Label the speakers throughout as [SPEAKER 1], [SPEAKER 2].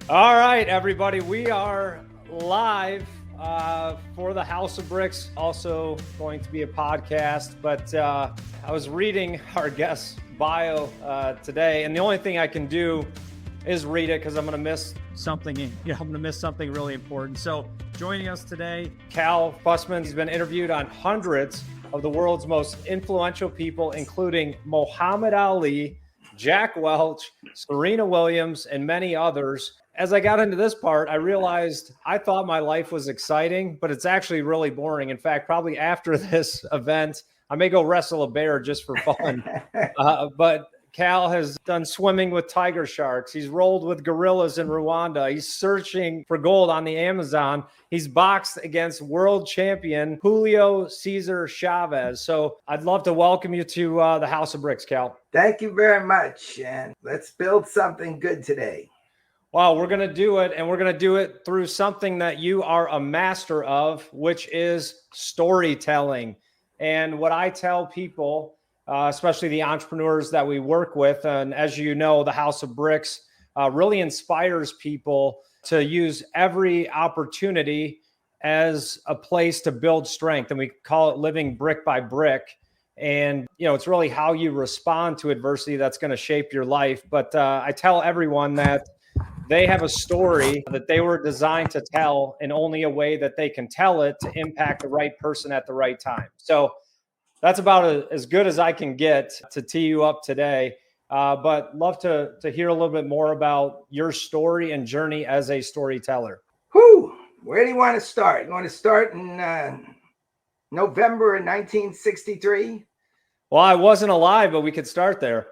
[SPEAKER 1] All right, everybody, we are live for the House of Bricks, also going to be a podcast. But I was reading our guest's bio today, and the only thing I can do is read it because I'm going to miss something. I'm going to miss something really important. So joining us today, Cal Fussman. He's been interviewed on hundreds of the world's most influential people, including Muhammad Ali, Jack Welch, Serena Williams, and many others. As I got into this part, I realized I thought my life was exciting, but it's actually really boring. In fact, probably after this event, I may go wrestle a bear just for fun. But Cal has done swimming with tiger sharks. He's rolled with gorillas in Rwanda. He's searching for gold on the Amazon. He's boxed against world champion Julio Cesar Chavez. So I'd love to welcome you to the House of Bricks, Cal.
[SPEAKER 2] Thank you very much. And let's build something good today.
[SPEAKER 1] Well, we're going to do it, and we're going to do it through something that you are a master of, which is storytelling. And what I tell people, especially the entrepreneurs that we work with, and as you know, the House of Bricks really inspires people to use every opportunity as a place to build strength. And we call it living brick by brick. And, it's really how you respond to adversity that's going to shape your life. But I tell everyone that they have a story that they were designed to tell in only a way that they can tell it to impact the right person at the right time. So that's about as good as I can get to tee you up today. But love to hear a little bit more about your story and journey as a storyteller.
[SPEAKER 2] Where do you want to start? You want to start in November of 1963?
[SPEAKER 1] Well, I wasn't alive, but we could start there.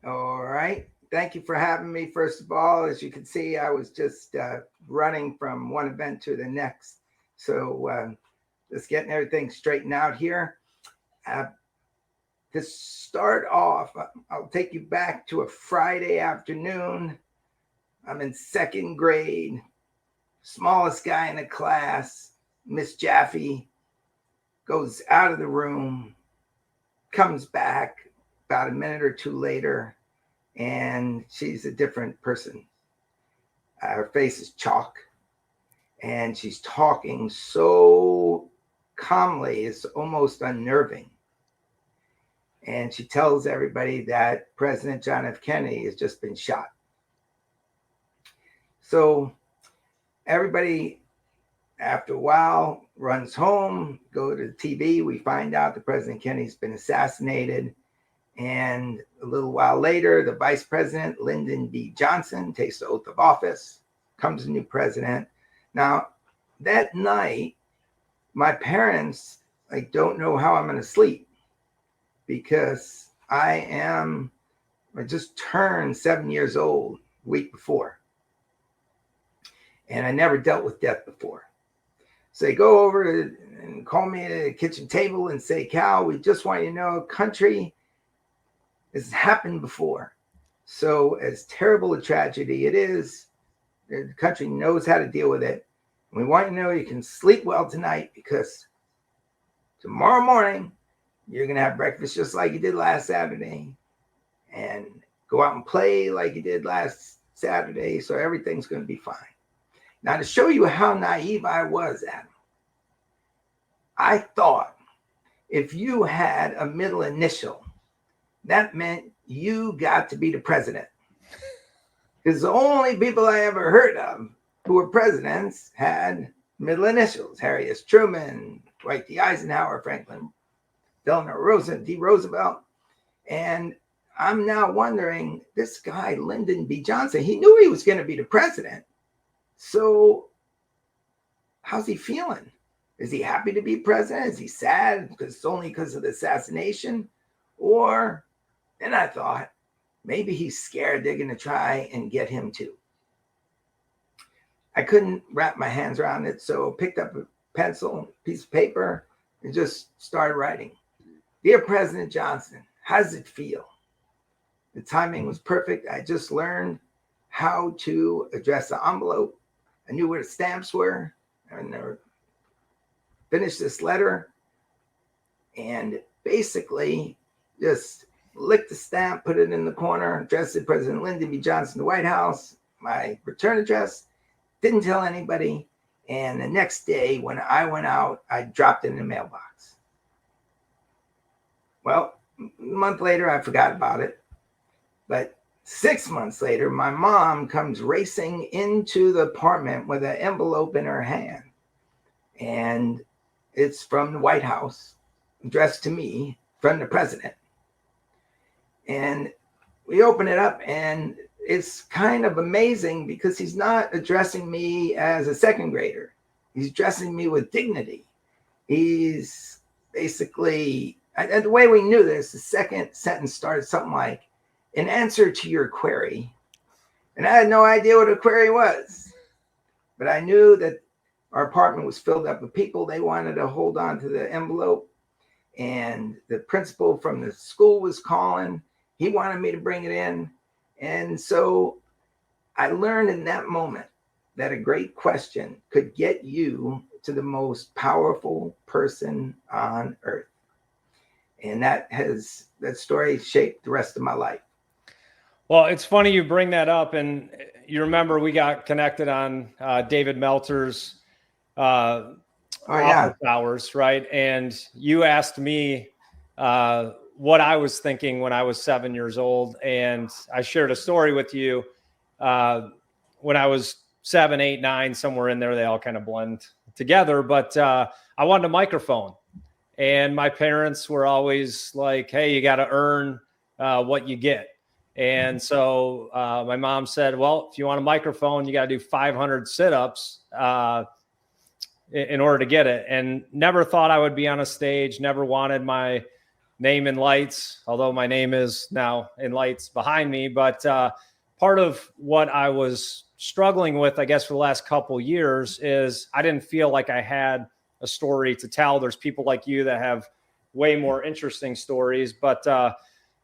[SPEAKER 2] All right. Thank you for having me. First of all, as you can see, I was just running from one event to the next. So just getting everything straightened out here. To start off, I'll take you back to a Friday afternoon. I'm in second grade, smallest guy in the class. Miss Jaffe goes out of the room, comes back about a minute or two later, and she's a different person. Her face is chalk, and she's talking so calmly, it's almost unnerving. And she tells everybody that President John F. Kennedy has just been shot. So everybody, after a while, runs home, go to the TV. We find out that President Kennedy's been assassinated. And a little while later, the vice president, Lyndon B. Johnson, takes the oath of office, comes a new president. Now, that night, my parents don't know how I'm going to sleep because I just turned 7 years old a week before. And I never dealt with death before. So they go over and call me at the kitchen table and say, Cal, we just want you to know, country, this has happened before. So as terrible a tragedy it is, the country knows how to deal with it. And we want you to know you can sleep well tonight because tomorrow morning, you're going to have breakfast just like you did last Saturday and go out and play like you did last Saturday. So everything's going to be fine. Now, to show you how naive I was, Adam, I thought if you had a middle initial, that meant you got to be the president. Because the only people I ever heard of who were presidents had middle initials. Harry S. Truman, Dwight D. Eisenhower, Franklin Delano Roosevelt. And I'm now wondering, this guy, Lyndon B. Johnson, he knew he was going to be the president. So how's he feeling? Is he happy to be president? Is he sad because it's only because of the assassination? Or, then I thought, maybe he's scared they're going to try and get him too. I couldn't wrap my hands around it, so picked up a pencil, piece of paper, and just started writing. Dear President Johnson, how does it feel? The timing was perfect. I just learned how to address the envelope. I knew where the stamps were. And finished this letter and basically just licked the stamp, put it in the corner, addressed it President Lyndon B. Johnson, the White House, my return address, didn't tell anybody. And the next day when I went out, I dropped it in the mailbox. Well, a month later, I forgot about it. But 6 months later, my mom comes racing into the apartment with an envelope in her hand. And it's from the White House, addressed to me from the president. And we open it up, and it's kind of amazing because he's not addressing me as a second grader. He's addressing me with dignity. He's basically, and the way we knew this, the second sentence started something like, in answer to your query. And I had no idea what a query was, but I knew that our apartment was filled up with people. They wanted to hold on to the envelope, and the principal from the school was calling. He wanted me to bring it in. And so I learned in that moment that a great question could get you to the most powerful person on earth. And that story shaped the rest of my life.
[SPEAKER 1] Well, it's funny you bring that up. And you remember we got connected on David Meltzer's office hours, right? And you asked me what I was thinking when I was 7 years old. And I shared a story with you when I was 7, 8, 9, somewhere in there. They all kind of blend together. But I wanted a microphone. And my parents were always like, hey, you got to earn what you get. And so my mom said, well, if you want a microphone, you got to do 500 sit-ups in order to get it. And never thought I would be on a stage, never wanted my name in lights, although my name is now in lights behind me. But part of what I was struggling with, I guess, for the last couple of years is I didn't feel like I had a story to tell. There's people like you that have way more interesting stories. But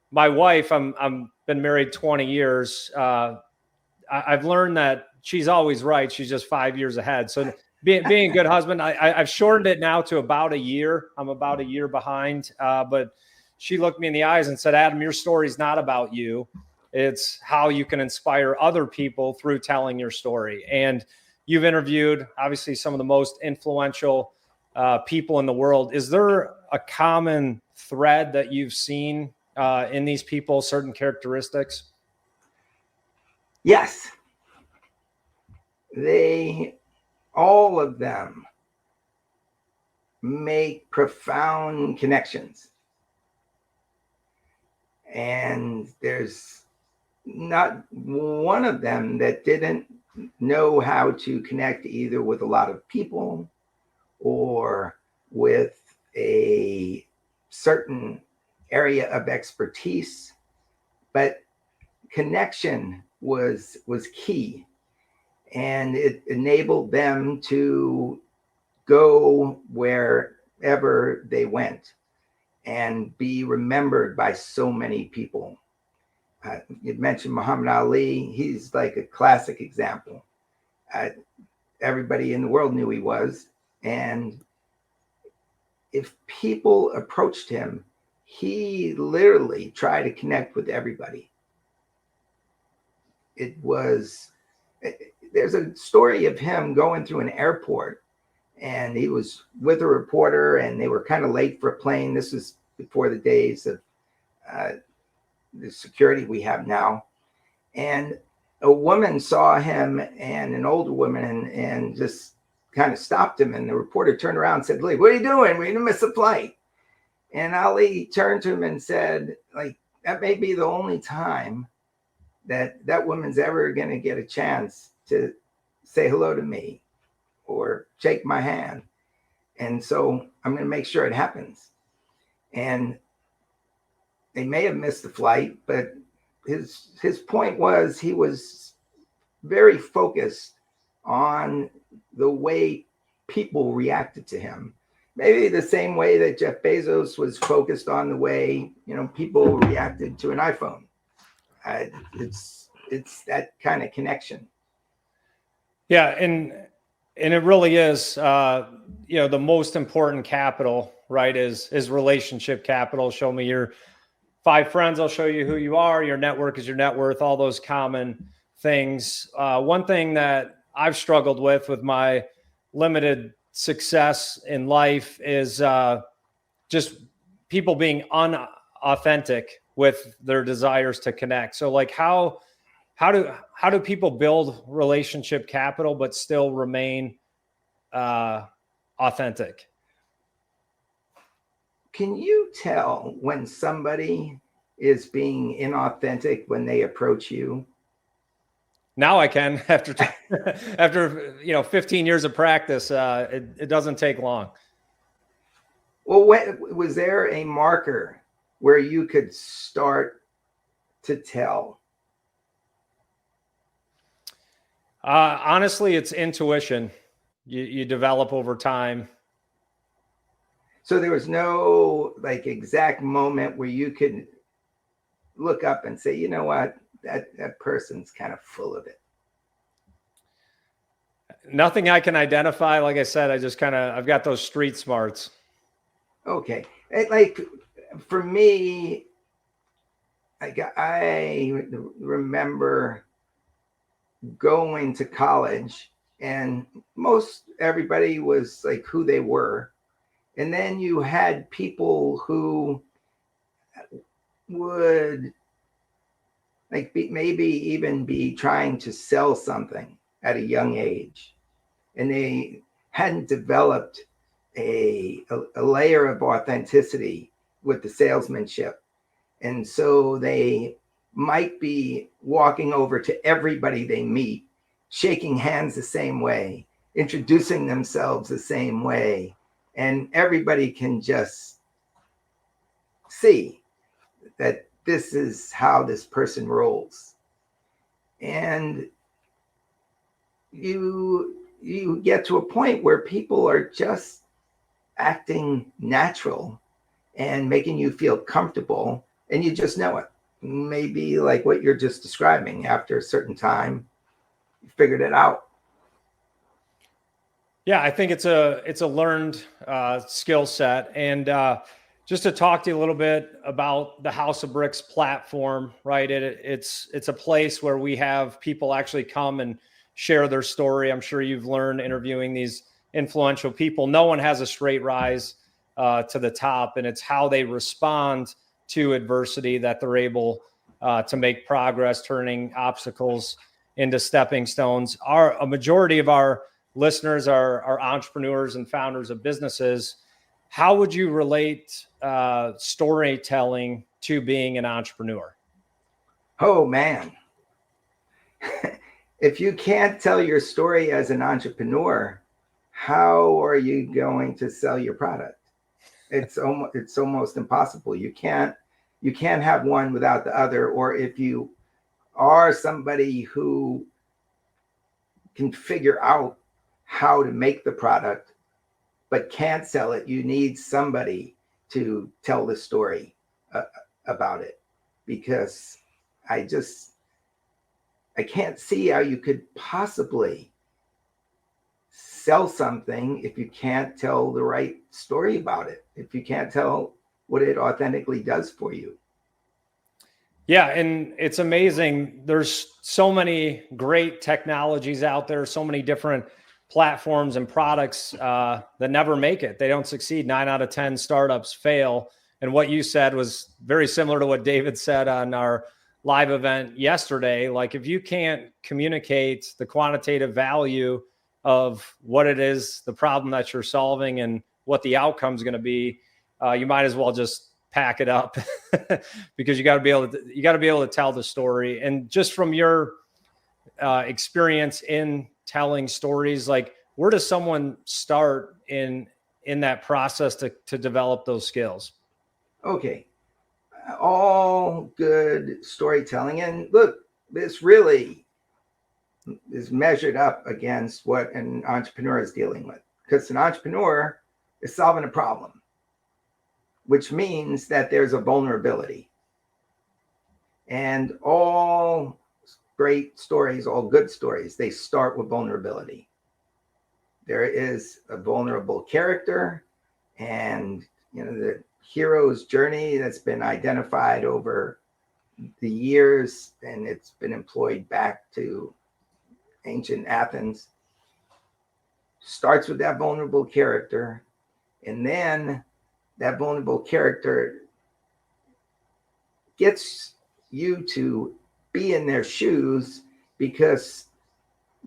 [SPEAKER 1] my wife, I'm been married 20 years. I've learned that she's always right. She's just 5 years ahead. So being a good husband, I've shortened it now to about a year. I'm about a year behind. But she looked me in the eyes and said, Adam, your story's not about you. It's how you can inspire other people through telling your story. And you've interviewed, obviously, some of the most influential people in the world. Is there a common thread that you've seen in these people, certain characteristics?
[SPEAKER 2] Yes. All of them make profound connections. And there's not one of them that didn't know how to connect either with a lot of people or with a certain area of expertise. But connection was key, and it enabled them to go wherever they went and be remembered by so many people. You mentioned Muhammad Ali. He's like a classic example. Everybody in the world knew he was. And if people approached him, he literally tried to connect with everybody. There's a story of him going through an airport, and he was with a reporter, and they were kind of late for a plane. This was before the days of the security we have now. And a woman saw him, and an older woman, and just kind of stopped him. And the reporter turned around and said, "Lee, what are you doing? We're going to miss the flight." And Ali turned to him and said, like, that may be the only time that woman's ever going to get a chance to say hello to me or shake my hand. And so I'm going to make sure it happens. And they may have missed the flight, but his point was he was very focused on the way people reacted to him. Maybe the same way that Jeff Bezos was focused on the way, people reacted to an iPhone. It's that kind of connection.
[SPEAKER 1] Yeah, and it really is, the most important capital, right, is relationship capital. Show me your 5 friends, I'll show you who you are. Your network is your net worth, all those common things. One thing that I've struggled with my limited success in life is just people being unauthentic with their desires to connect. So like how do people build relationship capital but still remain authentic?
[SPEAKER 2] Can you tell when somebody is being inauthentic when they approach you?
[SPEAKER 1] Now I can after 15 years of practice. It doesn't take long.
[SPEAKER 2] Well, was there a marker where you could start to tell?
[SPEAKER 1] Honestly, it's intuition. You develop over time.
[SPEAKER 2] So there was no like exact moment where you could look up and say, you know what, that person's kind of full of it.
[SPEAKER 1] Nothing I can identify. Like I said, I've got those street smarts.
[SPEAKER 2] Okay. Like for me, I remember going to college and most everybody was like who they were. And then you had people who would like maybe even be trying to sell something at a young age. And they hadn't developed a layer of authenticity with the salesmanship. And so they might be walking over to everybody they meet, shaking hands the same way, introducing themselves the same way. And everybody can just see that this is how this person rolls. And you get to a point where people are just acting natural and making you feel comfortable, and you just know it. Maybe like what you're just describing, after a certain time, you figured it out.
[SPEAKER 1] Yeah, I think it's a learned skill set. And just to talk to you a little bit about the House of Bricks platform, right? It's a place where we have people actually come and share their story. I'm sure you've learned interviewing these influential people. No one has a straight rise to the top, and it's how they respond to adversity that they're able to make progress, turning obstacles into stepping stones. A majority of our listeners are entrepreneurs and founders of businesses. How would you relate storytelling to being an entrepreneur?
[SPEAKER 2] Oh, man. If you can't tell your story as an entrepreneur, how are you going to sell your product? It's almost impossible. You can't have one without the other. Or if you are somebody who can figure out how to make the product but can't sell it, you need somebody to tell the story about it, because I can't see how you could possibly sell something if you can't tell the right story about it, if you can't tell what it authentically does for you.
[SPEAKER 1] Yeah, and it's amazing. There's so many great technologies out there, so many different platforms and products that never make it. They don't succeed. 9 out of 10 startups fail. And what you said was very similar to what David said on our live event yesterday. Like, if you can't communicate the quantitative value of what it is, the problem that you're solving, and what the outcome is going to be, you might as well just pack it up because you got to be able to tell the story. And just from your experience in telling stories, like, where does someone start in that process to develop those skills?
[SPEAKER 2] Okay. All good storytelling. And look, this really is measured up against what an entrepreneur is dealing with, because an entrepreneur is solving a problem, which means that there's a vulnerability. And all great stories, all good stories, they start with vulnerability. There is a vulnerable character, and the hero's journey that's been identified over the years, and it's been employed back to ancient Athens, starts with that vulnerable character, and then that vulnerable character gets you to be in their shoes because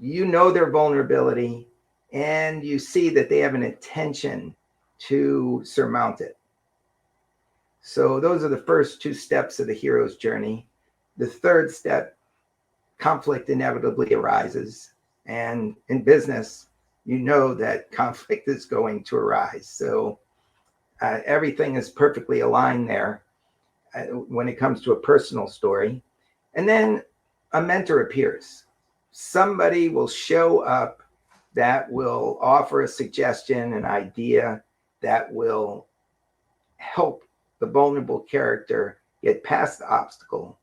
[SPEAKER 2] you know their vulnerability and you see that they have an intention to surmount it. So those are the first two steps of the hero's journey. The third step, conflict inevitably arises. And in business, you know that conflict is going to arise. So everything is perfectly aligned there when it comes to a personal story. And then a mentor appears. Somebody will show up that will offer a suggestion, an idea that will help the vulnerable character get past the obstacle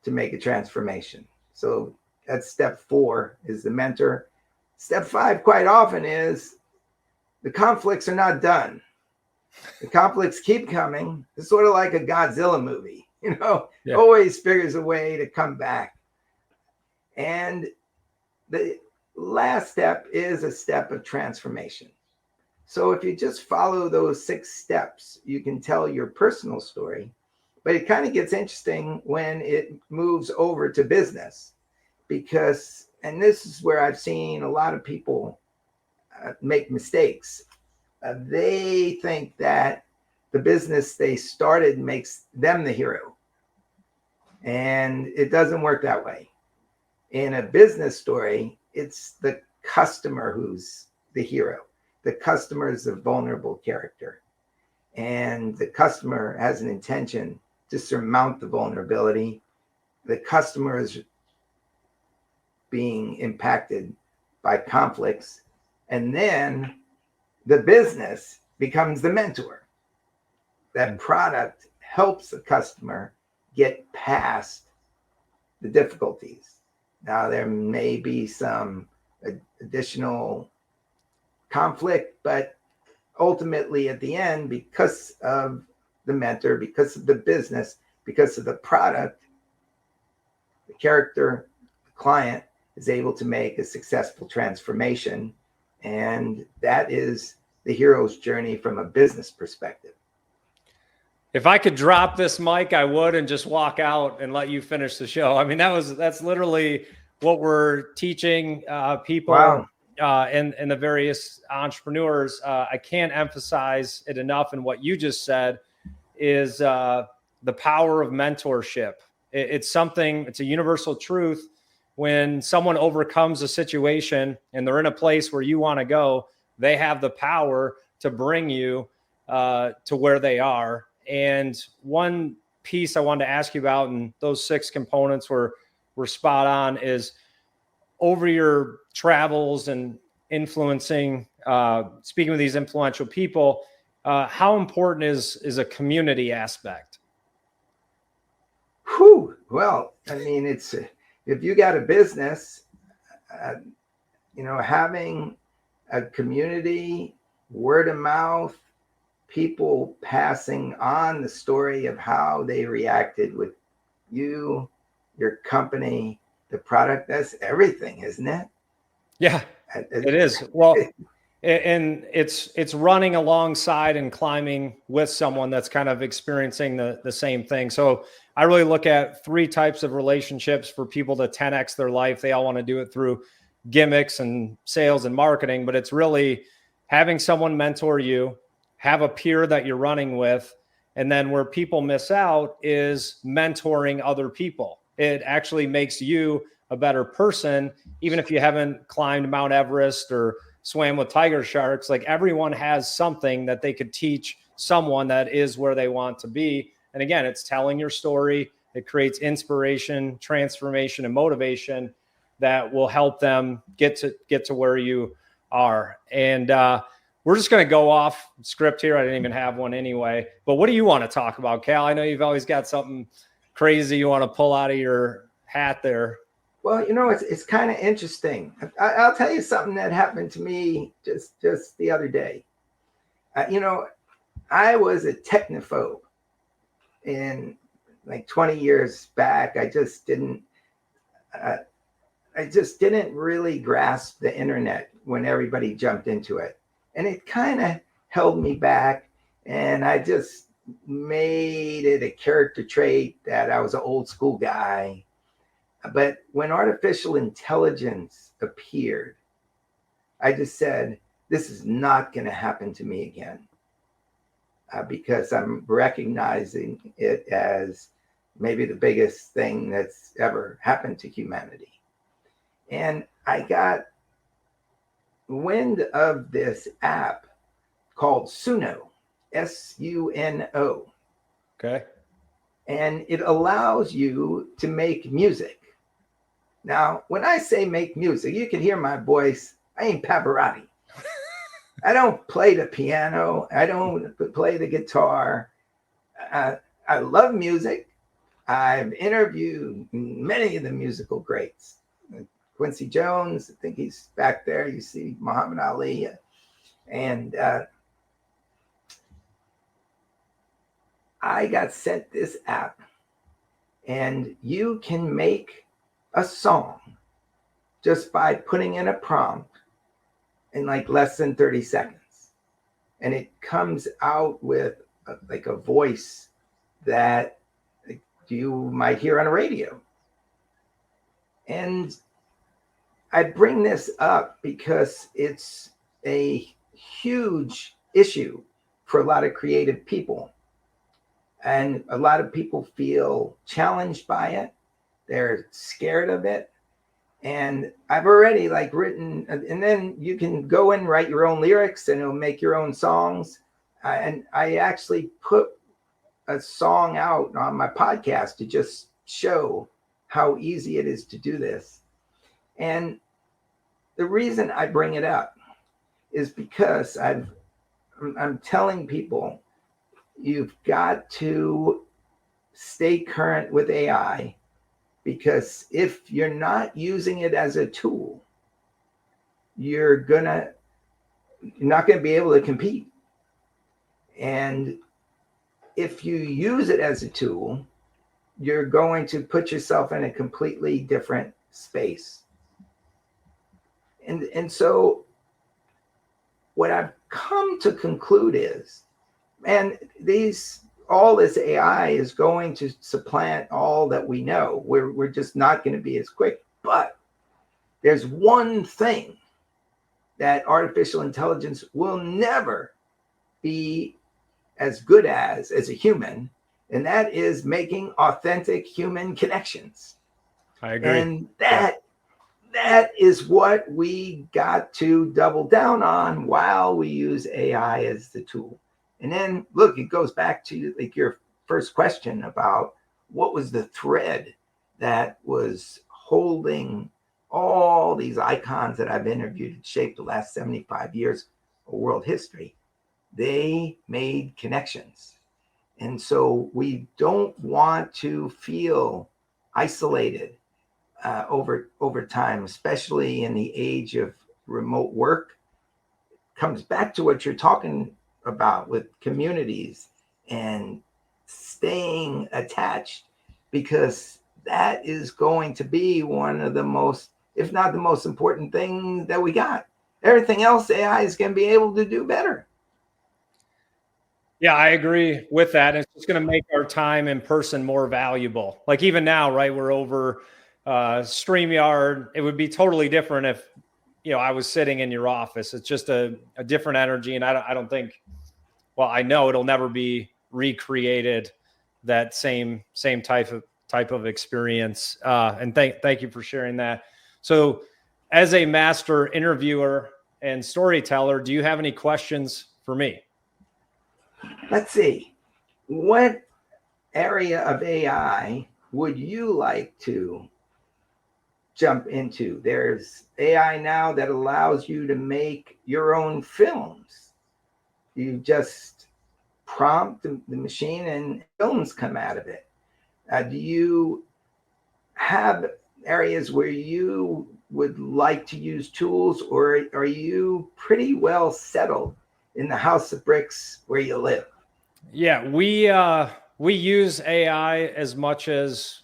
[SPEAKER 2] to make a transformation. So that's step 4 is the mentor. Step 5 quite often is the conflicts are not done. The conflicts keep coming. It's sort of like a Godzilla movie, always figures a way to come back. And the last step is a step of transformation. So if you just follow those 6 steps, you can tell your personal story. But it kind of gets interesting when it moves over to business because, and this is where I've seen a lot of people make mistakes. They think that the business they started makes them the hero. And it doesn't work that way. In a business story, it's the customer who's the hero. The customer is a vulnerable character. And the customer has an intention to surmount the vulnerability. The customer is being impacted by conflicts. And then the business becomes the mentor. That product helps the customer get past the difficulties. Now, there may be some additional conflict, but ultimately at the end, because of the mentor, because of the business, because of the product, the character, the client is able to make a successful transformation. And that is the hero's journey from a business perspective.
[SPEAKER 1] If I could drop this mic, I would, and just walk out and let you finish the show. I mean, that's literally what we're teaching people.
[SPEAKER 2] Wow.
[SPEAKER 1] And the various entrepreneurs. I can't emphasize it enough. And what you just said is the power of mentorship. It's a universal truth. When someone overcomes a situation and they're in a place where you want to go, they have the power to bring you to where they are. And one piece I wanted to ask you about, and those 6 components were spot on, is over your travels and influencing, speaking with these influential people, how important is a community aspect?
[SPEAKER 2] Whew. Well, I mean, it's if you got a business, having a community, word of mouth, people passing on the story of how they reacted with you, your company, the product, that's everything, isn't it?
[SPEAKER 1] Yeah, it is. Well, and it's running alongside and climbing with someone that's kind of experiencing the same thing. So I really look at 3 types of relationships for people to 10x their life. They all want to do it through gimmicks and sales and marketing, but it's really having someone mentor you, have a peer that you're running with. And then where people miss out is mentoring other people. It actually makes you a better person, even if you haven't climbed Mount Everest or swam with tiger sharks. Like, everyone has something that they could teach someone that is where they want to be. And again, it's telling your story. It creates inspiration, transformation, and motivation that will help them get to where you are. And we're just going to go off script here. I didn't even have one anyway. But what do you want to talk about, Cal? I know you've always got something crazy you want to pull out of your hat there.
[SPEAKER 2] Well, it's kind of interesting. I'll tell you something that happened to me just the other day. I was a technophobe in like 20 years back, I just didn't really grasp the internet when everybody jumped into it. And it kind of held me back. And I just made it a character trait that I was an old school guy. But when artificial intelligence appeared, I just said, this is not going to happen to me again. Because I'm recognizing it as maybe the biggest thing that's ever happened to humanity. And I got wind of this app called Suno, Suno.
[SPEAKER 1] Okay.
[SPEAKER 2] And it allows you to make music. Now, when I say make music, you can hear my voice. I ain't Pavarotti. I don't play the piano. I don't play the guitar. I love music. I've interviewed many of the musical greats. Quincy Jones, I think he's back there. You see Muhammad Ali. And I got sent this app. And you can make a song just by putting in a prompt in like less than 30 seconds. And it comes out with like a voice that you might hear on a radio. And I bring this up because it's a huge issue for a lot of creative people. And a lot of people feel challenged by it. They're scared of it. And I've already like written, and then you can go and write your own lyrics and it'll make your own songs. And I actually put a song out on my podcast to just show how easy it is to do this. And the reason I bring it up is because I'm telling people, you've got to stay current with AI. Because if you're not using it as a tool, you're not going to be able to compete. And if you use it as a tool, you're going to put yourself in a completely different space. And so what I've come to conclude is, man, all this AI is going to supplant all that we know. We're just not going to be as quick. But there's one thing that artificial intelligence will never be as good as a human, and that is making authentic human connections.
[SPEAKER 1] I agree.
[SPEAKER 2] And that is what we got to double down on while we use AI as the tool. And then look, it goes back to like your first question about what was the thread that was holding all these icons that I've interviewed and shaped the last 75 years of world history. They made connections. And so we don't want to feel isolated over time, especially in the age of remote work. It comes back to what you're talking about with communities and staying attached, because that is going to be one of the most, if not the most important thing that we got. Everything else AI is going to be able to do better.
[SPEAKER 1] Yeah, I agree with that. It's just going to make our time in person more valuable. Like even now, right, we're over StreamYard. It would be totally different if, I was sitting in your office. It's just a different energy. And I don't think, well, I know it'll never be recreated, that same type of experience. And thank you for sharing that. So as a master interviewer and storyteller, do you have any questions for me?
[SPEAKER 2] Let's see. What area of AI would you like to jump into? There's AI now that allows you to make your own films. You just prompt the machine and films come out of it. Do you have areas where you would like to use tools, or are you pretty well settled in the house of bricks where you live?
[SPEAKER 1] Yeah, we we use AI as much as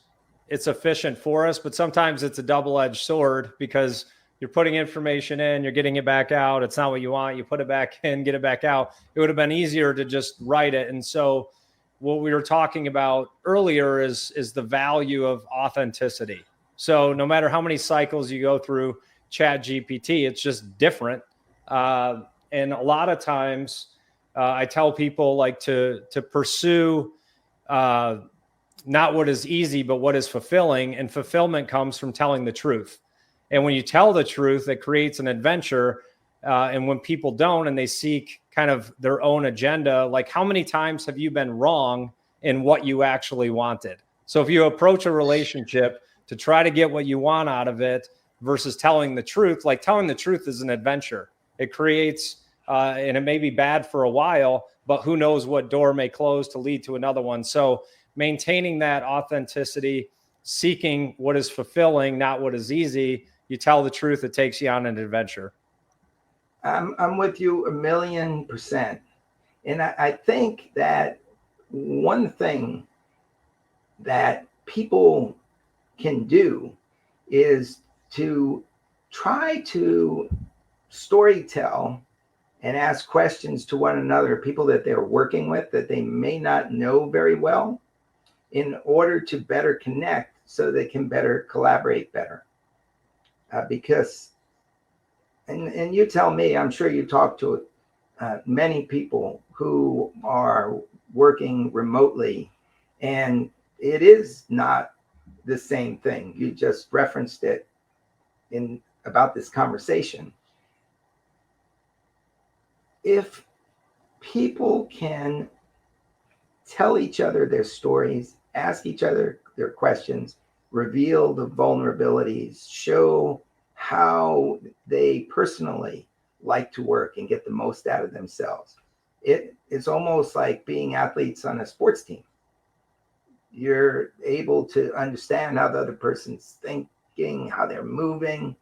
[SPEAKER 1] it's efficient for us, but sometimes it's a double-edged sword because you're putting information in, you're getting it back out. It's not what you want. You put it back in, get it back out. It would have been easier to just write it. And so what we were talking about earlier is the value of authenticity. So no matter how many cycles you go through ChatGPT, it's just different. And a lot of times I tell people like to pursue not what is easy, but what is fulfilling. And fulfillment comes from telling the truth. And when you tell the truth, it creates an adventure. And when people don't, and they seek kind of their own agenda, like how many times have you been wrong in what you actually wanted? So if you approach a relationship to try to get what you want out of it versus telling the truth, like telling the truth is an adventure. It creates, and it may be bad for a while, but who knows what door may close to lead to another one. So maintaining that authenticity, seeking what is fulfilling, not what is easy. You tell the truth, it takes you on an adventure.
[SPEAKER 2] I'm with you 1,000,000%. And I think that one thing that people can do is to try to storytell and ask questions to one another, people that they're working with that they may not know very well, in order to better connect so they can better collaborate better. Because, and you tell me, I'm sure you talk to many people who are working remotely, and it is not the same thing. You just referenced it in about this conversation. If people can tell each other their stories, ask each other their questions, reveal the vulnerabilities, show how they personally like to work and get the most out of themselves. It's almost like being athletes on a sports team. You're able to understand how the other person's thinking, how they're moving,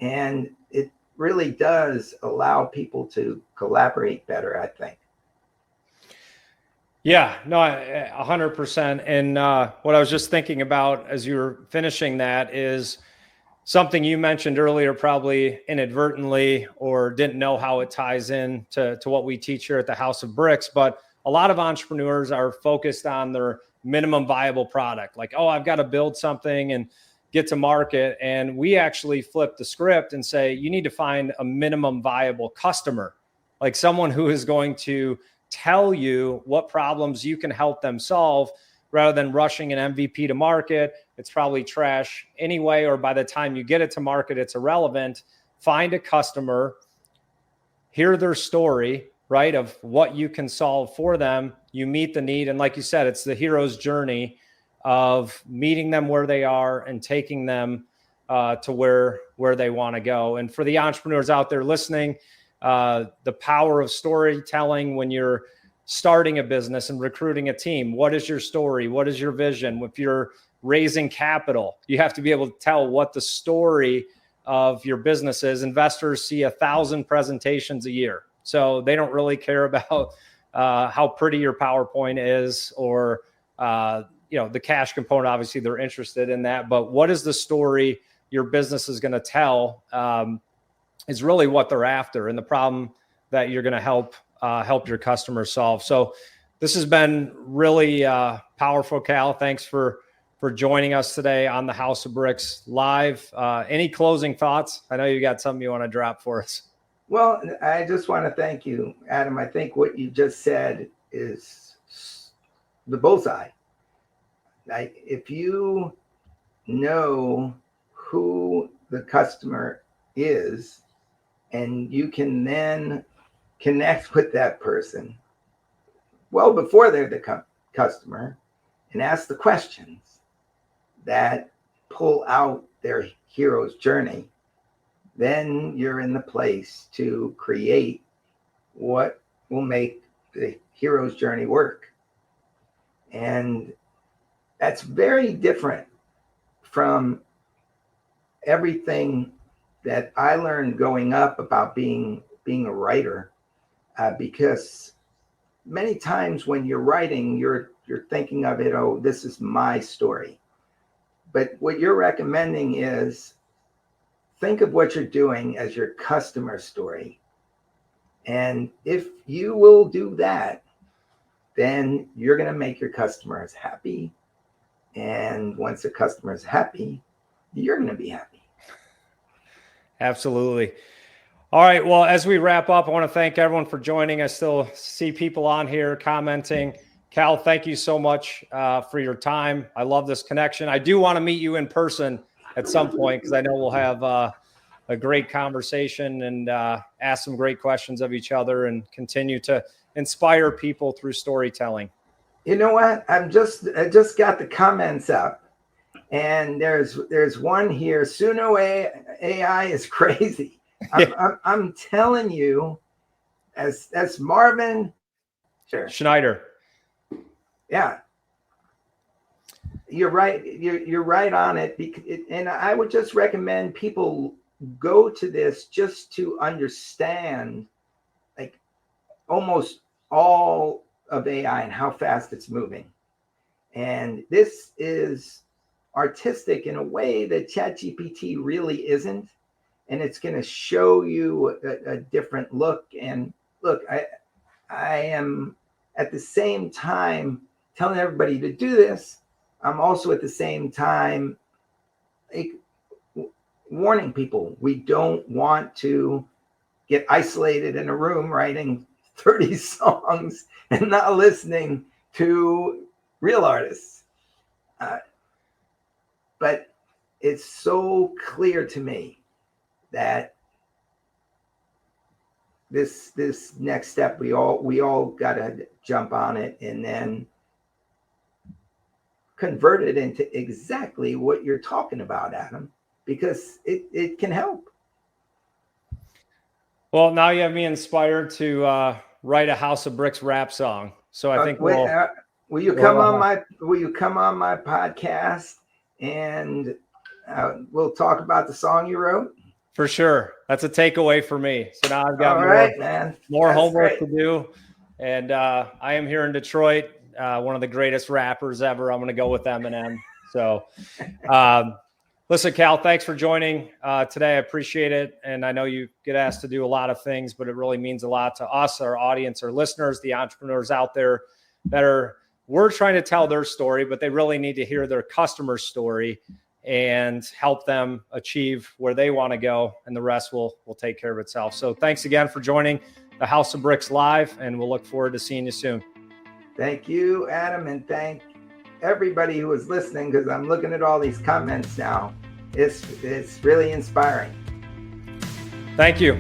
[SPEAKER 2] and it really does allow people to collaborate better, I think.
[SPEAKER 1] Yeah, no, 100%. And what I was just thinking about as you were finishing that is something you mentioned earlier, probably inadvertently, or didn't know how it ties in to what we teach here at the House of Bricks. But a lot of entrepreneurs are focused on their minimum viable product. Like, oh, I've got to build something and get to market. And we actually flip the script and say, you need to find a minimum viable customer, like someone who is going to tell you what problems you can help them solve, rather than rushing an MVP to market. It's probably trash anyway, or by the time you get it to market, it's irrelevant. Find a customer, hear their story, right, of what you can solve for them. You meet the need. And like you said, it's the hero's journey of meeting them where they are and taking them to where they want to go. And for the entrepreneurs out there listening, the power of storytelling when you're starting a business and recruiting a team. What is your story? What is your vision? If you're raising capital, you have to be able to tell what the story of your business is. Investors see 1,000 presentations a year, so they don't really care about how pretty your PowerPoint is, or the cash component. Obviously, they're interested in that, but what is the story your business is going to tell is really what they're after, and the problem that you're going to help your customers solve. So this has been really powerful, Cal. Thanks for joining us today on the House of Bricks Live. Any closing thoughts? I know you got something you want to drop for us.
[SPEAKER 2] Well, I just want to thank you, Adam. I think what you just said is the bullseye. If you know who the customer is, and you can then connect with that person well before they're the customer, and ask the questions that pull out their hero's journey, then you're in the place to create what will make the hero's journey work. And that's very different from everything that I learned growing up about being a writer, because many times when you're writing, you're you're thinking of it, oh, this is my story. But what you're recommending is think of what you're doing as your customer story. And if you will do that, then you're going to make your customers happy. And once the customer is happy, you're going to be happy.
[SPEAKER 1] Absolutely. All right. Well, as we wrap up, I want to thank everyone for joining. I still see people on here commenting. Cal, thank you so much for your time. I love this connection. I do want to meet you in person at some point because I know we'll have a great conversation and ask some great questions of each other and continue to inspire people through storytelling.
[SPEAKER 2] You know what? I just got the comments up, and there's one here. Suno AI is crazy. I'm telling you, as Marvin
[SPEAKER 1] Schneider.
[SPEAKER 2] Yeah, you're right. You're right on it. And I would just recommend people go to this just to understand, like, almost all of AI and how fast it's moving. And this is artistic in a way that ChatGPT really isn't. And it's going to show you a different look. And look, I am at the same time telling everybody to do this. I'm also at the same time warning people, we don't want to get isolated in a room writing 30 songs and not listening to real artists. But it's so clear to me that this next step, we all got to jump on it and then convert it into exactly what you're talking about, Adam, because it can help.
[SPEAKER 1] Well, now you have me inspired to write a House of Bricks rap song. So I think
[SPEAKER 2] will you come on my podcast and we'll talk about the song you wrote?
[SPEAKER 1] For sure. That's a takeaway for me. So now I've got more homework to do. And I am here in Detroit, one of the greatest rappers ever. I'm going to go with Eminem. So listen, Cal, thanks for joining today. I appreciate it. And I know you get asked to do a lot of things, but it really means a lot to us, our audience, our listeners, the entrepreneurs out there that we're trying to tell their story, but they really need to hear their customer story and help them achieve where they want to go, and the rest will take care of itself. So thanks again for joining the House of Bricks Live, and we'll look forward to seeing you soon.
[SPEAKER 2] Thank you, Adam, and thank everybody who is listening, because I'm looking at all these comments now. It's really inspiring.
[SPEAKER 1] Thank you.